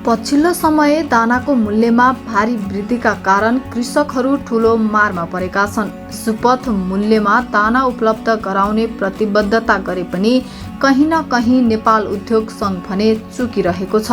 पछिल्लो समय दानाको मूल्यमा भारी वृद्धिका कारण कृषकहरू ठूलो मारमा परेका छन्। सुपथ मूल्यमा दाना उपलब्ध गराउने प्रतिबद्धता गरे पनि कहीँ न कहीँ नेपाल उद्योग सङ्घ भने चुकिरहेको छ।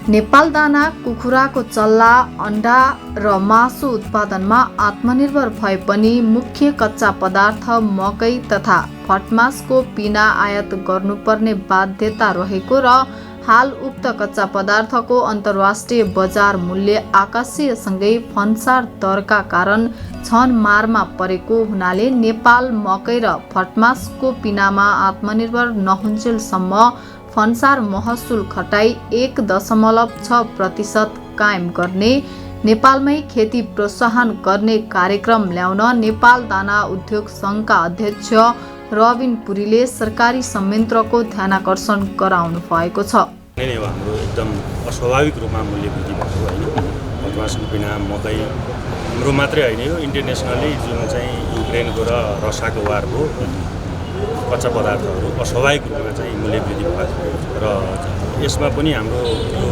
नेपाल दाना कुखुराको चल्ला, अन्डा र मासु उत्पादनमा आत्मनिर्भर भए पनि मुख्य कच्चा पदार्थ मकै तथा फटमासको पिना आयात गर्नुपर्ने बाध्यता रहेको र हाल उक्त कच्चा पदार्थको अन्तर्राष्ट्रिय बजार मूल्य आकाशीयसँगै भन्सार दरका कारण छनमारमा परेको हुनाले नेपाल मकै र फटमासको पिनामा आत्मनिर्भर नहुन्जेलसम्म भन्सार महसुल घटाई 1.6% कायम गर्ने, नेपालमै खेती प्रोत्साहन गर्ने कार्यक्रम ल्याउन नेपाल दाना उद्योग सङ्घका अध्यक्ष रबिन पुरीले सरकारी संयन्त्रको ध्यानाकर्षण गराउनु भएको छ। हाम्रो एकदम अस्वाभाविक रूपमा मूल्य वृद्धि भएको होइन। फटमासको पिना मकै हाम्रो मात्रै होइन, यो इन्टरनेसनली जुन चाहिँ युक्रेनको र रसियाको वार हो, कच्चा पदार्थहरू अस्वाभाविक रूपमा चाहिँ मूल्य वृद्धि भएको र यसमा पनि हाम्रो यो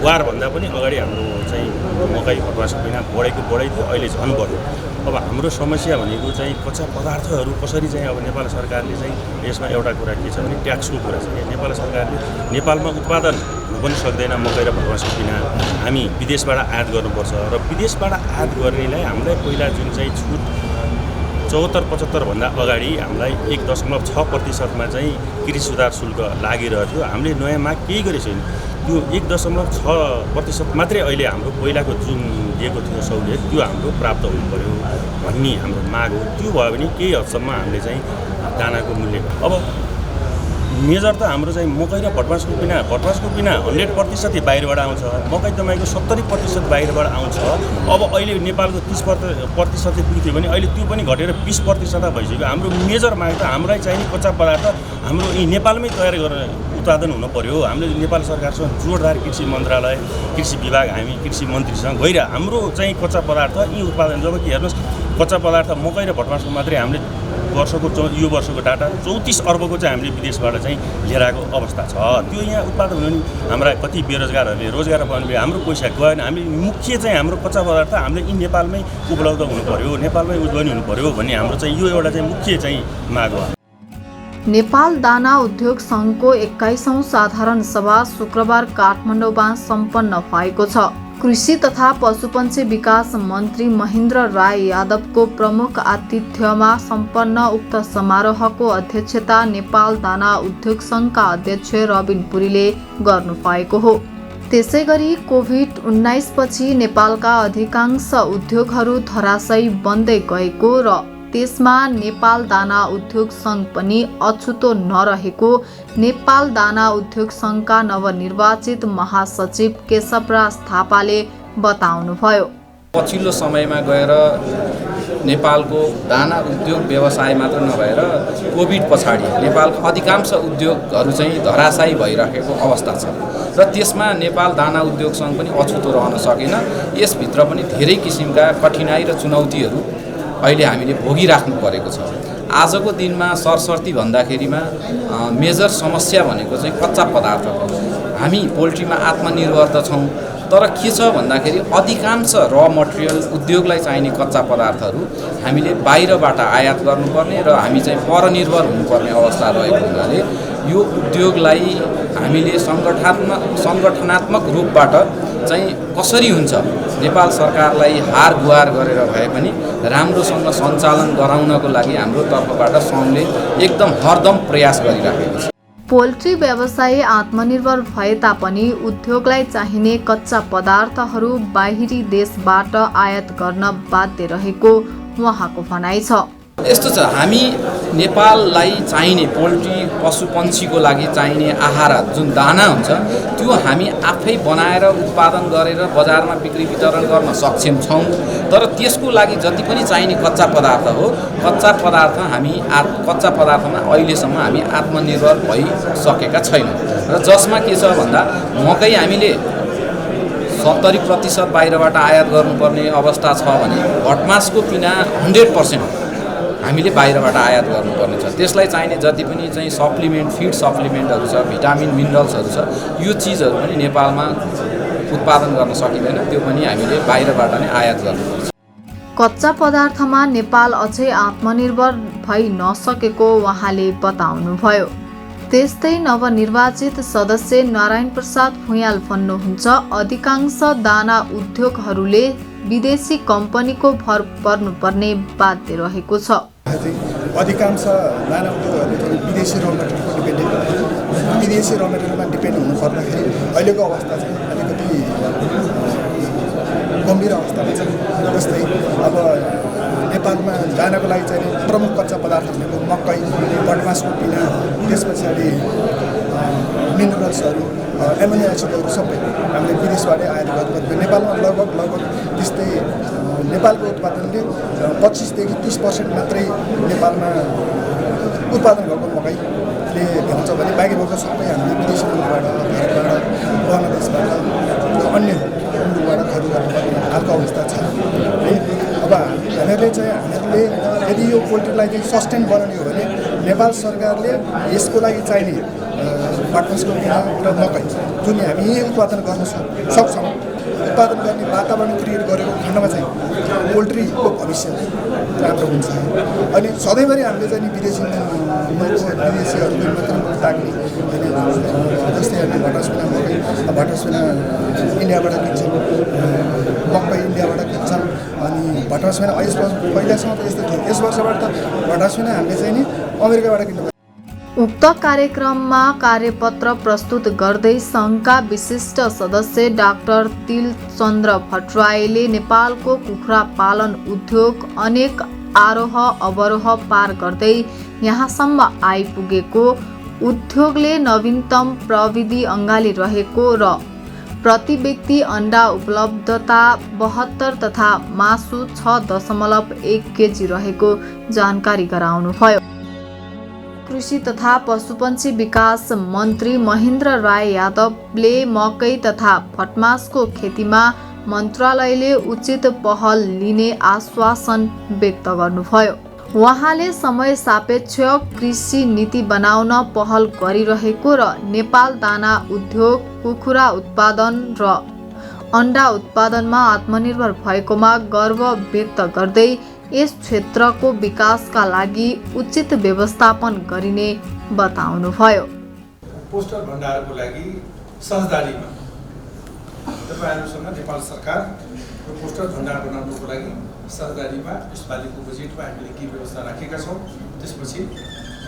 वारभन्दा पनि अगाडि हाम्रो चाहिँ मकै फटमासको पिना बढेको थियो, अहिले झन् बढ्यो। अब हाम्रो समस्या भनेको चाहिँ कच्चा पदार्थहरू कसरी चाहिँ अब नेपाल सरकारले चाहिँ यसमा एउटा कुरा के छ भने ट्याक्सको कुरा छ। नेपाल सरकारले नेपालमा उत्पादन हुनु पनि सक्दैन मकै र फटमासको पिना, हामी विदेशबाट आयात गर्नुपर्छ र विदेशबाट आयात गर्नेलाई हामीलाई पहिला जुन चाहिँ छुट 74-75 भन्दा अगाडि हामीलाई 1.6% चाहिँ कृषि सुधार शुल्क लागिरहेको थियो। हामीले नयाँ माग केही गरेको छैन। त्यो 1.6% मात्रै अहिले हाम्रो पहिलाको जुन दिएको थियो सहुलियत त्यो हाम्रो प्राप्त हुनु पर्यो भन्ने हाम्रो माग हो। त्यो भयो भने केही हदसम्म हामीले चाहिँ दानाको मूल्य अब मेजर त हाम्रो चाहिँ मकै र फटमासको पिना 100% बाहिरबाट आउँछ, मकै तपाईँको 70% बाहिरबाट आउँछ। अब अहिले नेपालको 30% पुग्थ्यो भने अहिले त्यो पनि घटेर 20% भइसक्यो। हाम्रो मेजर माग त हामीलाई चाहिने कच्चा पदार्थ हाम्रो यी नेपालमै तयार गरेर उत्पादन हुनु पर्यो। हामीले नेपाल सरकारसँग जोडदार कृषि मन्त्रालय, कृषि विभाग, हामी कृषि मन्त्रीसँग गएर हाम्रो चाहिँ कच्चा पदार्थ यी उत्पादन, जब कि हेर्नुहोस् कच्चा पदार्थ मकै र फटमासको मात्रै हामीले यो वर्षको डाटा 34 अर्बको चाहिँ हामीले विदेशबाट चाहिँ लिएर आएको अवस्था छ। त्यो यहाँ उत्पादन हुनु हाम्रा कति बेरोजगारहरूले रोजगार पाउने, हाम्रो पैसा गएन। हामी मुख्य चाहिँ हाम्रो कच्चा पदार्थ हामीले यी नेपालमै उपलब्ध हुनु पर्यो, नेपालमै उद्घाटन हुनु पर्यो भन्ने हाम्रो चाहिँ यो एउटा चाहिँ मुख्य चाहिँ माग हो। नेपाल दाना उद्योग सङ्घको 21औं साधारण सभा शुक्रबार काठमाडौँमा सम्पन्न भएको छ। कृषि तथा पशुपन्छी विकास मन्त्री महेन्द्र राय यादवको प्रमुख आतिथ्यमा सम्पन्न उक्त समारोहको अध्यक्षता नेपाल दाना उद्योग सङ्घका अध्यक्ष रबिन पुरीले गर्नुभएको हो। त्यसैगरी कोभिड-19 पछि नेपालका अधिकांश उद्योगहरू धराशयी बन्दै गएको र त्यसमा नेपाल दाना उद्योग सङ्घ पनि अछुतो नरहेको नेपाल दाना उद्योग सङ्घका नवनिर्वाचित महासचिव केशवराज थापाले बताउनुभयो। पछिल्लो समयमा गएर नेपालको दाना उद्योग व्यवसाय मात्र नभएर कोभिड पछाडि नेपालको अधिकांश उद्योगहरू चाहिँ धराशायी भइरहेको अवस्था छ र त्यसमा नेपाल दाना उद्योग सङ्घ पनि अछुतो रहन सकेन। यसभित्र पनि धेरै किसिमका कठिनाई र चुनौतीहरू अहिले हामीले भोगिराख्नु परेको छ। आजको दिनमा सरसर्ती भन्दाखेरिमा मेजर समस्या भनेको चाहिँ कच्चा पदार्थ हो। हामी पोल्ट्रीमा आत्मनिर्भर त छौँ, तर के छ भन्दाखेरि अधिकांश र मटेरियल उद्योगलाई चाहिने कच्चा पदार्थहरू हामीले बाहिरबाट आयात गर्नुपर्ने र हामी चाहिँ परनिर्भर हुनुपर्ने अवस्था रहेको हुनाले यो उद्योगलाई हामीले सङ्गठनात्मक रूपबाट चाहिँ कसरी हुन्छ नेपाल सरकारलाई हार गुहार गरेर भए पनि राम्रोसँग सञ्चालन गराउनको लागि हाम्रो तर्फबाट सङ्घले एकदम हरदम प्रयास गरिराखेको छ। पोल्ट्री व्यवसाय आत्मनिर्भर भए तापनि उद्योगलाई चाहिने कच्चा पदार्थहरू बाहिरी देशबाट आयात गर्न बाध्य रहेको उहाँको भनाइ छ। यस्तो छ, हामी नेपाललाई चाहिने पोल्ट्री पशुपन्छीको लागि चाहिने आहार जुन दाना हुन्छ त्यो हामी आफै बनाएर उत्पादन गरेर बजारमा बिक्री वितरण गर्न सक्षम छौँ। तर त्यसको लागि जति पनि चाहिने कच्चा पदार्थ हो, कच्चा पदार्थमा अहिलेसम्म हामी आत्मनिर्भर भइसकेका छैनौँ। र जसमा के छ भन्दा मकै हामीले 70% बाहिरबाट आयात गर्नुपर्ने अवस्था छ भने भटमासको पिना 100% हामीले बाहिरबाट आयात गर्नुपर्ने छ। त्यसलाई चाहिने जति पनि चाहिँ सप्लिमेन्ट, फिड सप्लिमेन्टहरू छ, भिटामिन मिनरल्सहरू छ, यो चिजहरू पनि नेपालमा उत्पादन गर्न सकिँदैन, त्यो पनि हामीले बाहिरबाट नै आयात गर्नुपर्छ। कच्चा पदार्थमा नेपाल अझै आत्मनिर्भर भइ नसकेको उहाँले बताउनुभयो। त्यस्तै नवनिर्वाचित सदस्य नारायण प्रसाद भुँयाल भन्नुहुन्छ, अधिकांश दाना उद्योगहरूले विदेशी कम्पनीको भर पर्नुपर्ने बाध्य रहेको छ। अधिकांश दाना उद्योगहरूले विदेशी र मेटेरियलमा डिपेन्ड हुनु पर्दाखेरि अहिलेको अवस्था चाहिँ अलिकति गम्भीर अवस्थामा छ। जस्तै अब नेपालमा दानाको लागि चाहिँ प्रमुख कच्चा पदार्थ भनेको मकै, भटमासको पिना, त्यस पछाडि मिनरल्सहरू, एमिनो एसिडहरू सबै हामीले विदेशबाटै आयात गर्नुपर्छ। नेपालमा लगभग त्यस्तै नेपालको उत्पादनले 25 देखि 30% मात्रै नेपालमा उत्पादन भएको मकैले भ्याउँछ भने बाँकी भएको सबै हामीले विदेशी मुलुकबाट, भारतबाट, बङ्गलादेशबाट, अन्य मुलुकबाट खरिद गर्नुपर्ने हालको अवस्था छ। अब हामीहरूले यदि यो पोल्ट्रीलाई चाहिँ सस्टेन बनाउने हो भने नेपाल सरकारले यसको लागि चाहिने भटमासको पिना र मकै जुन हामी यहीँ उत्पादन गर्न सक्छौँ, उत्पादन गर्ने वातावरण क्रिएट गरेको खण्डमा चाहिँ पोल्ट्रीको भविष्य राम्रो हुन्छ। अनि सधैँभरि हामीले चाहिँ विदेशीहरूको मात्र ताक्ने होइन। जस्तै हामी भटमासपिना इन्डियाबाट किन्छौँ, मकै इन्डियाबाट किन्छौँ। अनि भटमासपिना पहिलासम्म त यस्तो थियो, यस वर्षबाट त भटमासपिना हामीले चाहिँ नि अमेरिकाबाट किन्नु। उक्त कार्यक्रममा कार्यपत्र प्रस्तुत गर्दै सङ्घका विशिष्ट सदस्य डाक्टर तिलचन्द्र भट्टराईले नेपालको कुखुरा पालन उद्योग अनेक आरोह अवरोह पार गर्दै यहाँसम्म आइपुगेको, उद्योगले नवीनतम प्रविधि अँगालिरहेको र प्रति व्यक्ति अन्डा उपलब्धता 72 तथा मासु 6.1 केजी रहेको जानकारी गराउनुभयो। कृषि तथा पशुपन्छी विकास मन्त्री महेन्द्र राय यादवले मकै तथा भटमासको खेतीमा मन्त्रालयले उचित पहल लिने आश्वासन व्यक्त गर्नुभयो। उहाँले समय सापेक्ष कृषि नीति बनाउन पहल गरिरहेको र नेपाल दाना उद्योग, कुखुरा उत्पादन र अन्डा उत्पादनमा आत्मनिर्भर भएकोमा गर्व व्यक्त गर्दै यस क्षेत्रको विकासका लागि उचित व्यवस्थापन गरिने बताउनुभयो। पोस्टर भण्डारको लागि सहजदारीमा तपाईहरुसँग नेपाल सरकार यो पोस्टर भण्डार बनाउनको लागि सहजदारीमा यसपालिको बजेटमा हामीले के व्यवस्था राखेका छौँ। त्यसपछि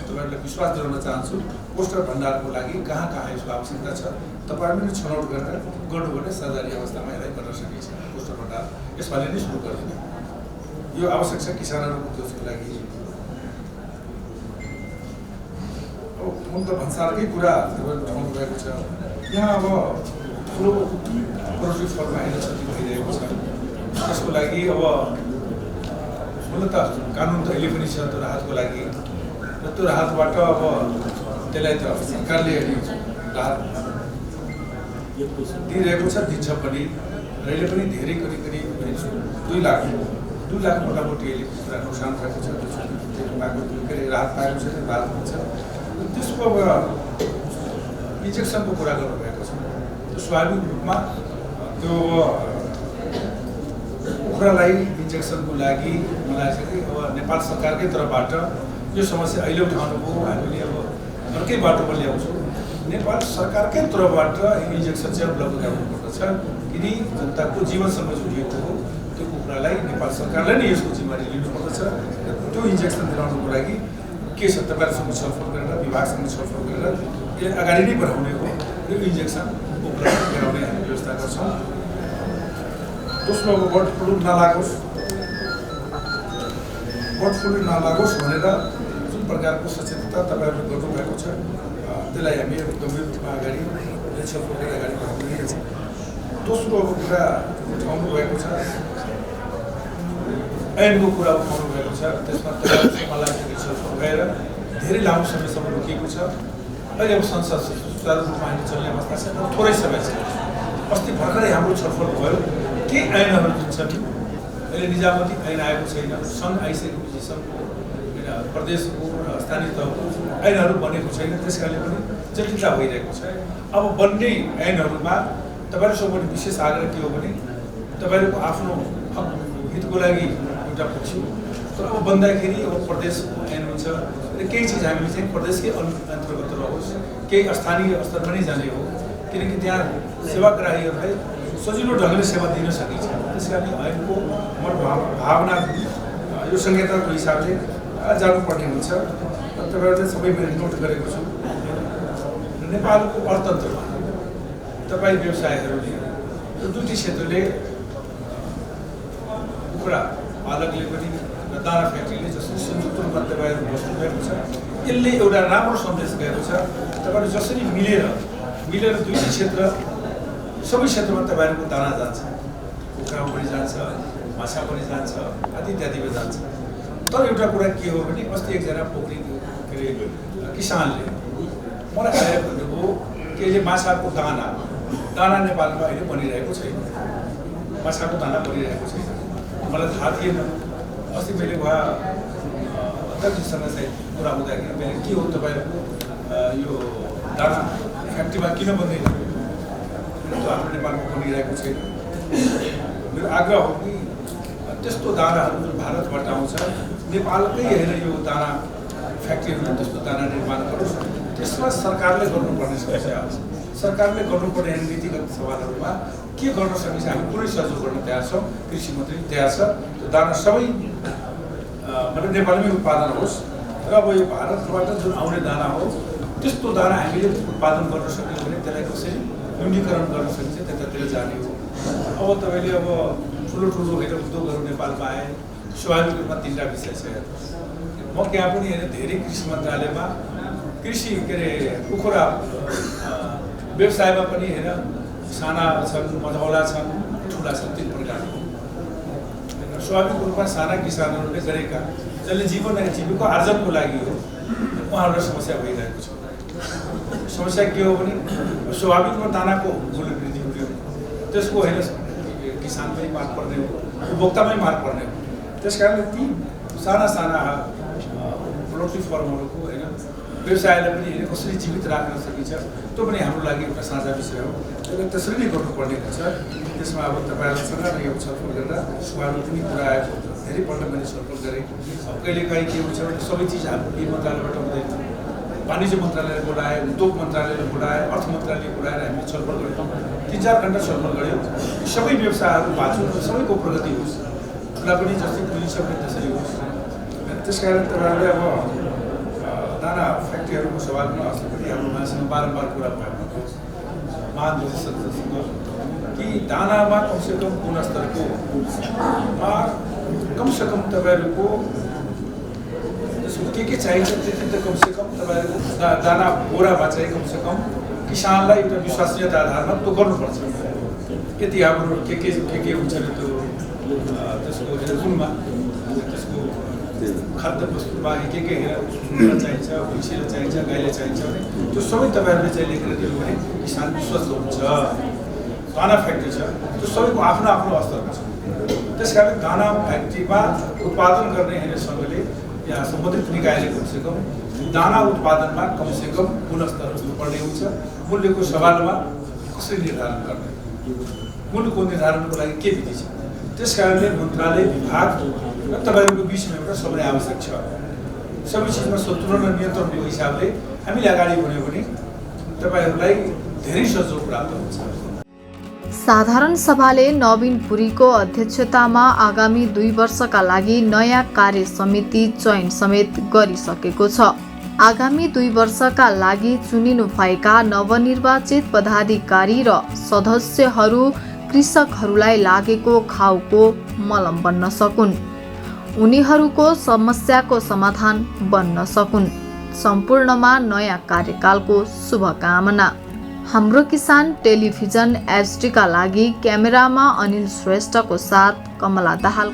तपाईहरुलाई विश्वास दिलाउन चाहन्छु, पोस्टर भण्डारको लागि कहाँ कहाँ यसको आवश्यकता छ तपाईहरुले छनौट गरेर गर्नु भने सहजदारी अवस्थामा यसलाई गर्न सकिन्छ। पोस्टर भण्डार यसपालि नै सुरु गरिदिने यो आवश्यक छ किसानहरूको त्यसको लागि। हुन त भन्सारकै कुरा उठाउनु भएको छ। यहाँ अब ठुलो प्रोड्युस फर्ममा हेर्न क्षति भइरहेको छ। त्यसको लागि अब हुन त कानुन त अहिले पनि छ त्यो राहतको लागि, र त्यो राहतबाट अब त्यसलाई त सरकारले राहत दिइरहेको छ, दिन्छ पनि। र अहिले पनि धेरै करिब 2 लाख मोटामोटी अहिले कुरा नोक्सान भएको छ, राहत पाएको छ, राहत हुन्छ। त्यसको अब इन्जेक्सनको कुरा गर्नुभएको छ। त्यो स्वाभाविक रूपमा त्यो कुखुरालाई इन्जेक्सनको लागि मलाई चाहिँ अब नेपाल सरकारकै तर्फबाट यो समस्या अहिले उठाउनुभयो। हामीले अब अर्कै बाटोमा ल्याउँछौँ। नेपाल सरकारकै तर्फबाट इन्जेक्सन चाहिँ उपलब्ध गराउनुपर्दछ, किनकि जनताको जीवनसँग जोडिएको हो। त्यो कुखुरालाई नेपाल सरकारले नै यसको जिम्मेवारी लिनुपर्दछ। त्यो इन्जेक्सन दिलाउनुको लागि के छ तपाईँहरूसँग छलफल गरेर, विभागसँग छलफल गरेर यसलाई अगाडि नै बढाउने हो। यो इन्जेक्सन उपलब्ध गराउने हामी व्यवस्था गर्छौँ। दोस्रो अब बर्ड फ्लू नलागोस् भनेर जुन प्रकारको सचेतता तपाईँहरूले गर्नुभएको छ त्यसलाई हामी गम्भीर रूपमा अगाडि छलफल गरेर अगाडि बढाउने छ। दोस्रो अब कुरा उठाउनु भएको छ, ऐनको कुरा उठाउनु भएको छ। त्यसमा तपाईँहरूसँग छलफल भएर धेरै लामो समयसम्म रोकिएको छ। अहिले अब संसद सुचारू रूपमा हामी चल्ने अवस्था छ, थोरै समय छ। अस्ति भर्खरै हाम्रो छलफल भयो के ऐनहरू जुन छन् अहिले निजामती ऐन आएको छैन, सङ्घ आइसकेपछि सङ्घको प्रदेशको स्थानीय तहको ऐनहरू बनेको छैन, त्यस कारणले पनि जटिलता भइरहेको छ। अब बन्ने ऐनहरूमा तपाईँहरूसँग पनि विशेष आग्रह के हो भने तपाईँहरूको आफ्नो हितको लागि एउटा पक्ष हो, तर अब बन्दाखेरि अब प्रदेशको ऐन हुन्छ र केही चिज हामीले चाहिँ प्रदेशकै अन्तर्गत रहोस्, केही स्थानीय स्तरमा नै जाने हो, किनकि त्यहाँ सेवाग्राहीहरूलाई सजिलो ढङ्गले सेवा दिन सकिन्छ। त्यस कारण ऐनको भावना यो संहिताको हिसाबले जानुपर्ने हुन्छ। तपाईँहरूले सबै मैले नोट गरेको छु। नेपालको अर्थतन्त्रमा तपाईँ व्यवसायहरूले यो दुईटी क्षेत्रले कुखुरा पालकले पनि र दाना फ्याक्ट्रीले जसरी संयुक्त रूपमा तपाईँहरू बस्नुभएको छ, यसले एउटा राम्रो सन्देश गएको छ। तपाईँहरू जसरी मिलेर दुईटी क्षेत्र सबै क्षेत्रमा तपाईँहरूको दाना जान्छ, कुखुरा पनि जान्छ, माछा पनि जान्छ, आदि इत्यादिमा जान्छ। तर एउटा कुरा के हो भने अस्ति एकजना पोखरी के अरे किसानले मलाई आएर भन्नुभयो कि अहिले माछाको दाना नेपालमा अहिले बनिरहेको छैन, माछाको दाना बनिरहेको छैन। मलाई थाहा थिएन। अस्ति मैले उहाँ अध्यक्षसँग चाहिँ कुरा हुँदाखेरि मैले के हो तपाईँहरूको यो दाना फ्याक्ट्रीमा किन बन्दैन, हाम्रो नेपालमा बनिरहेको छैन। मेरो आग्रह हो कि त्यस्तो दानाहरू जुन भारतबाट आउँछ, नेपालकै हेरेर यो दाना फ्याक्ट्रीहरूले त्यस्तो दाना निर्माण गरोस्। त्यसमा सरकारले गर्नुपर्ने समस्या, सरकारले गर्नुपर्ने नीतिगत सवालहरूमा के गर्न सकिन्छ हामी पुरै सहयोग गर्न तयार छौँ। कृषि मन्त्री तयार छ। त्यो दाना सबै मतलब नेपालमै उत्पादन होस् र अब यो भारतबाट जुन आउने दाना हो त्यस्तो दाना हामीले उत्पादन गर्न सक्यौँ भने त्यसलाई कसरी न्यूनीकरण गर्न सकिन्छ त्यतातिर जाने हो। अब तपाईँले अब ठुलो होइन उद्योगहरू नेपालमा आए, स्वाभाविक रूपमा 3टा विषय छ। म त्यहाँ पनि होइन धेरै कृषि मन्त्रालयमा कृषि के अरे कुखुरा व्यवसायमा पनि होइन साना छन्, मझौला छन्, ठुला छन्, 3 प्रकारको। स्वाभाविक रूपमा साना किसानहरूले गरेका जसले जीविका आर्जनको लागि हो उहाँहरूलाई समस्या भइरहेको छ। समस्या के हो भने स्वाभाविक रूपमा दानाको मूल्य वृद्धि हुने, त्यसको होइन किसानमै मार पर्ने हो, उपभोक्तामै मार पर्ने हो। त्यस कारणले ती साना पोल्ट्री फर्महरूको होइन व्यवसायलाई पनि होइन कसरी जीवित राख्न सकिन्छ त्यो पनि हाम्रो लागि एउटा साझा विषय हो। त्यसरी नै गर्नुपर्ने हुन्छ। त्यसमा अब तपाईँहरूसँग यो छलफल गर्दा उहाँहरू पनि कुरा आएको धेरैपल्ट मैले छलफल गरेँ। अब कहिलेकाहीँ के हुन्छ भने सबै चिज हाम्रो यही मन्त्रालयबाट हुँदैन, वाणिज्य मन्त्रालयले बोलाए, उद्योग मन्त्रालयले बोलाए, अर्थ मन्त्रालयले बोलाएर हामीले छलफल गऱ्यौँ। 3-4 घन्टा छलफल गऱ्यौँ। सबै व्यवसायहरू बाँचुन्, सबैको प्रगति होस्, उसलाई पनि जस्तै पुलिस पनि त्यसरी होस्। त्यस कारण तपाईँहरूले अब दाना फ्याक्ट्रीहरूको सवालमा अस्ति पनि हाम्रो मान्छेसँग बारम्बार कुरा भएको महानिर्देशकसँग कि दानामा कमसेकम गुणस्तरको कमसेकम तपाईँहरूको त्यसको के चाहिन्छ त्यति त कमसेकम तपाईँहरूको दाना बोरामा चाहिँ कमसेकम किसानलाई एउटा विश्वसनीयता आधारमा त्यो गर्नुपर्छ। यति हाम्रो के हुन्छ नि त्यो त्यसको जुनमा त्यसको खाद्य वस्तु बाँकी के चाहिन्छ, भैँसीले चाहिन्छ, गाईले चाहिन्छ भने त्यो सबै तपाईँहरूले चाहिँ लेखेर दिनु भने किसान विश्वस्त हुन्छ। दाना फ्याक्ट्री छ त्यो सबैको आफ्नो आफ्नो स्तरमा छ। त्यस कारण दाना फ्याक्ट्रीमा उत्पादन गर्ने हेर्ने सङ्घले या सम्बन्धित निकायले कमसेकम दाना उत्पादनमा कमसेकम गुणस्तर हुनुपर्ने हुन्छ। मूल्यको सवालमा कसरी निर्धारण गर्ने, मूल्यको निर्धारणको लागि के विधि छ। त्यस कारणले मन्त्रालय विभाग र तपाईँहरूको बिचमा एउटा समय आवश्यक छ। सबै चिजमा सन्तुलन र नियन्त्रणको हिसाबले हामीले अगाडि बढ्यौँ भने तपाईँहरूलाई धेरै सहयोग प्राप्त हुन्छ। साधारण सभाले नवीन पुरीको अध्यक्षतामा आगामी 2 वर्षका लागि नयाँ कार्य समिति चयन समेत गरिसकेको छ। आगामी 2 वर्षका लागि चुनिनु भएका नवनिर्वाचित पदाधिकारी र सदस्यहरू कृषकहरूलाई लागेको घाउको मलम बन्न सकुन्, उनीहरूको समस्याको समाधान बन्न सकुन्। सम्पूर्णमा नयाँ कार्यकालको शुभकामना। हाम्रो किसान टेलिभिजन एचडी का लागि क्यामेरामा अनिल श्रेष्ठको साथ कमला दाहाल।